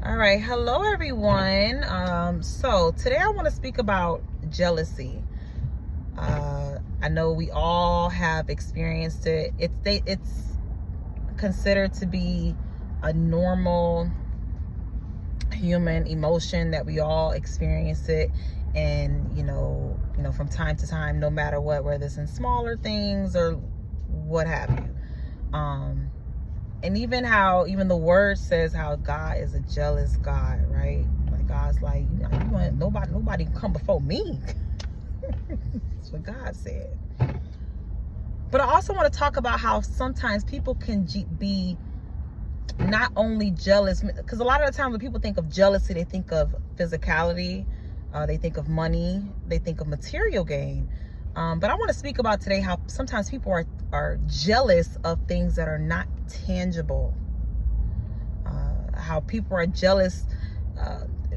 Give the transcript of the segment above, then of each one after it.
All right, hello everyone. So today I want to speak about jealousy. I know we all have experienced it. It's considered to be a normal human emotion that we all experience it, and from time to time, no matter what, whether it's in smaller things or what have you. And even the word says how God is a jealous God, right? Like God's like, you want nobody come before me. That's what God said. But I also want to talk about how sometimes people can be not only jealous, because a lot of the time when people think of jealousy, they think of physicality, they think of money, they think of material gain. But I want to speak about today how sometimes people are jealous of things that are not tangible. How people are jealous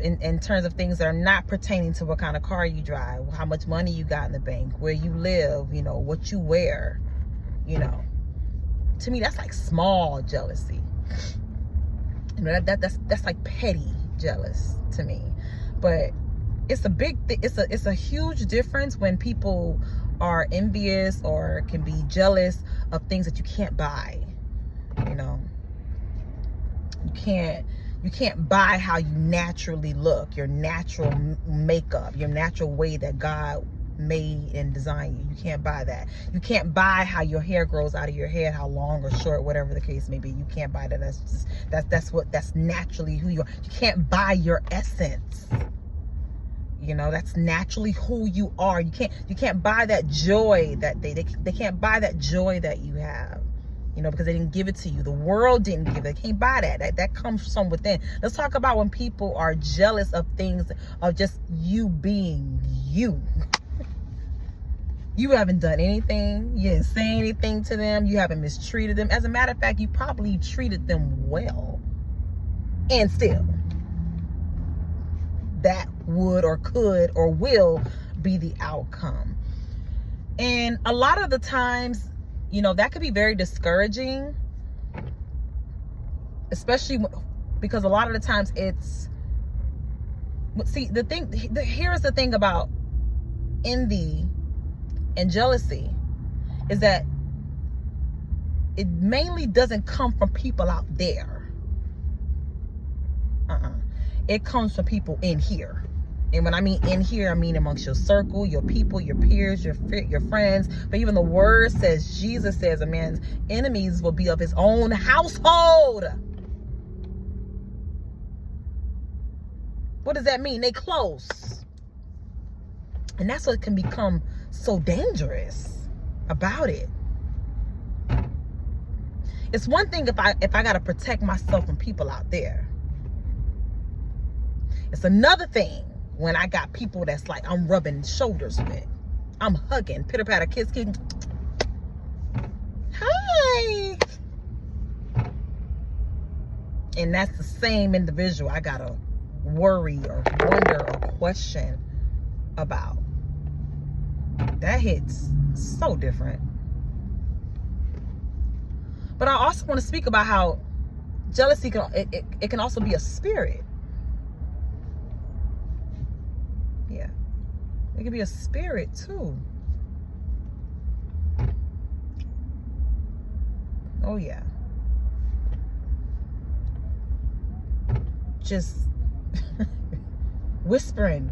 in terms of things that are not pertaining to what kind of car you drive, how much money you got in the bank, where you live, what you wear. To me, that's like small jealousy. That's like petty jealous to me. But it's a big thing. It's a huge difference when people are envious or can be jealous of things that you can't buy. You can't buy how you naturally look, your natural makeup, your natural way that God made and designed you. You can't buy that. You can't buy how your hair grows out of your head, how long or short, whatever the case may be. You can't buy that. That's naturally who you are. You can't buy your essence. That's naturally who you are. You can't buy that joy that they can't buy that joy that you have, because they didn't give it to you. The world didn't give it. They can't buy that comes from within. Let's talk about when people are jealous of things, of just you being you. You haven't done anything. You didn't say anything to them. You haven't mistreated them. As a matter of fact, you probably treated them well. And still, that would or could or will be the outcome. And a lot of the times, that could be very discouraging, especially because a lot of the times here's the thing about envy and jealousy is that it mainly doesn't come from people out there. It comes from people in here. And when I mean in here, I mean amongst your circle, your people, your peers, your friends. But even the word says, Jesus says, a man's enemies will be of his own household. What does that mean? They close. And that's what can become so dangerous about it. It's one thing if I got to protect myself from people out there. It's another thing when I got people that's like I'm rubbing shoulders with. I'm hugging, pitter patter, kiss. Hi. And that's the same individual I gotta worry or wonder or question about. That hits so different. But I also want to speak about how jealousy can also be a spirit. Yeah, it can be a spirit too. Oh yeah. Just whispering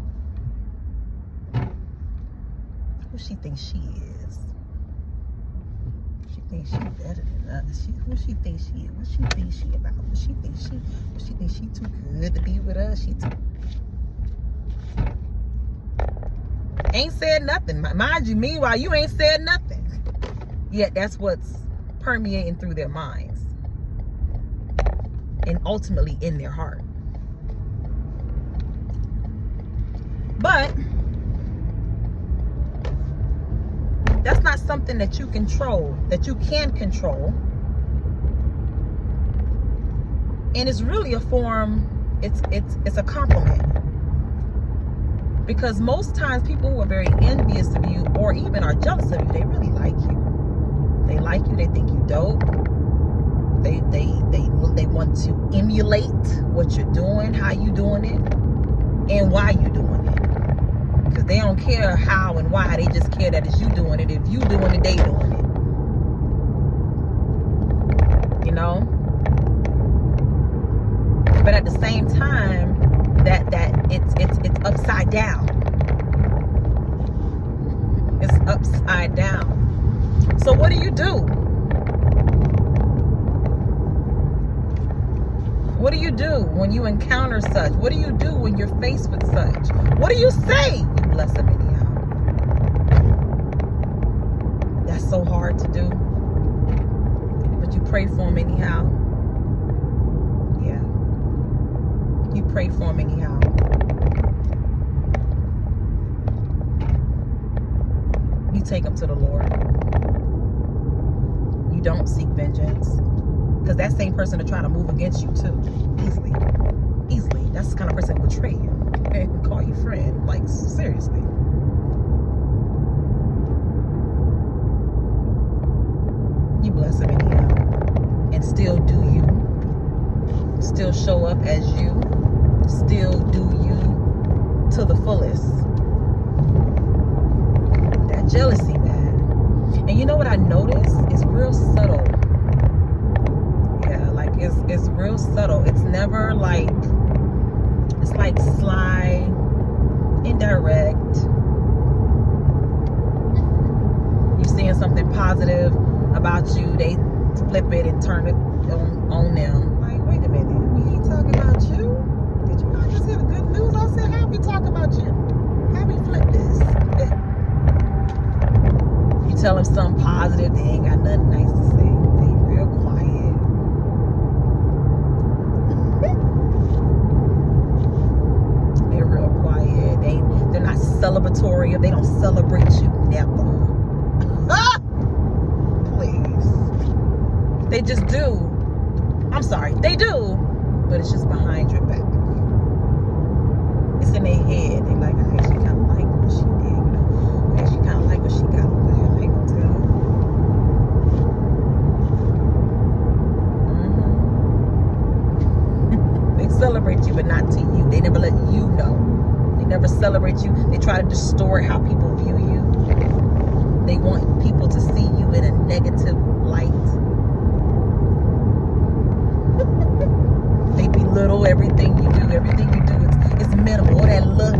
who she thinks she is. She thinks she better than us. Who she thinks she is. What she thinks she about. What she thinks she too good to be with us. She too ain't said nothing. Mind you, meanwhile, you ain't said nothing. Yet that's what's permeating through their minds. And ultimately in their heart. But that's not something that you control, that you can control. And it's really a form, it's a compliment. Because most times people who are very envious of you or even are jealous of you, they really like you. They like you, they think you dope. They want to emulate what you're doing, how you doing it, and why you doing it. Because they don't care how and why. They just care that it's you doing it. If you doing it, they doing it. You know? But at the same time, that it's upside down. It's upside down. So what do you do? What do you do when you encounter such? What do you do when you're faced with such? What do you say? You bless them anyhow. That's so hard to do. But you pray for them anyhow. Yeah. You pray for them anyhow. You take them to the Lord. You don't seek vengeance. Because that same person will try to move against you too. Easily. Easily. That's the kind of person that will betray you and call you friend. Like, seriously. You bless them anyhow. And still do you. Still show up as you. Still do you to the fullest. That jealousy, man. And you know what I noticed? It's real subtle. It's real subtle. It's never like, it's like sly, indirect. You seeing something positive about you, they flip it and turn it on them. Like, wait a minute, we ain't talking about you. Did you not just hear the good news? I said, how we talk about you? How we flip this? You tell them something positive, they ain't got nothing nice to say. They real quiet. They're real quiet. They're not celebratory. They don't celebrate you. Never. Please. They just do. I'm sorry. They do. But it's just behind your back. It's in their head. They like, I actually kind of like what she did. You know, I actually kind of like what she got over there. I ain't gonna tell. They celebrate you, but not to you. They never let you know. They never celebrate you. They try to distort how people view you. They want people to see you in a negative light. They belittle everything you do. Everything you do, it's minimal. All that look.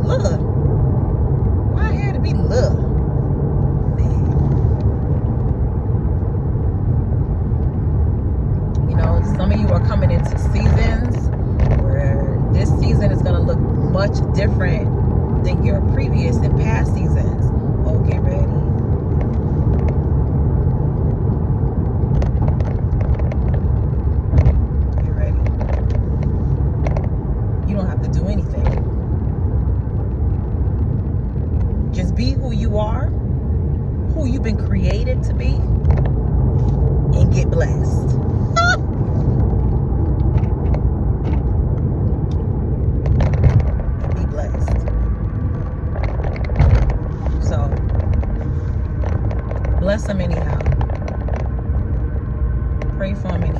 Look. Why it had to be look? Some of you are coming into seasons where this season is going to look much different than your previous and past seasons. Oh, get ready. Get ready. You don't have to do anything. Just be who you are, who you've been created to be, and get blessed. Bless them anyhow. Pray for them anyhow.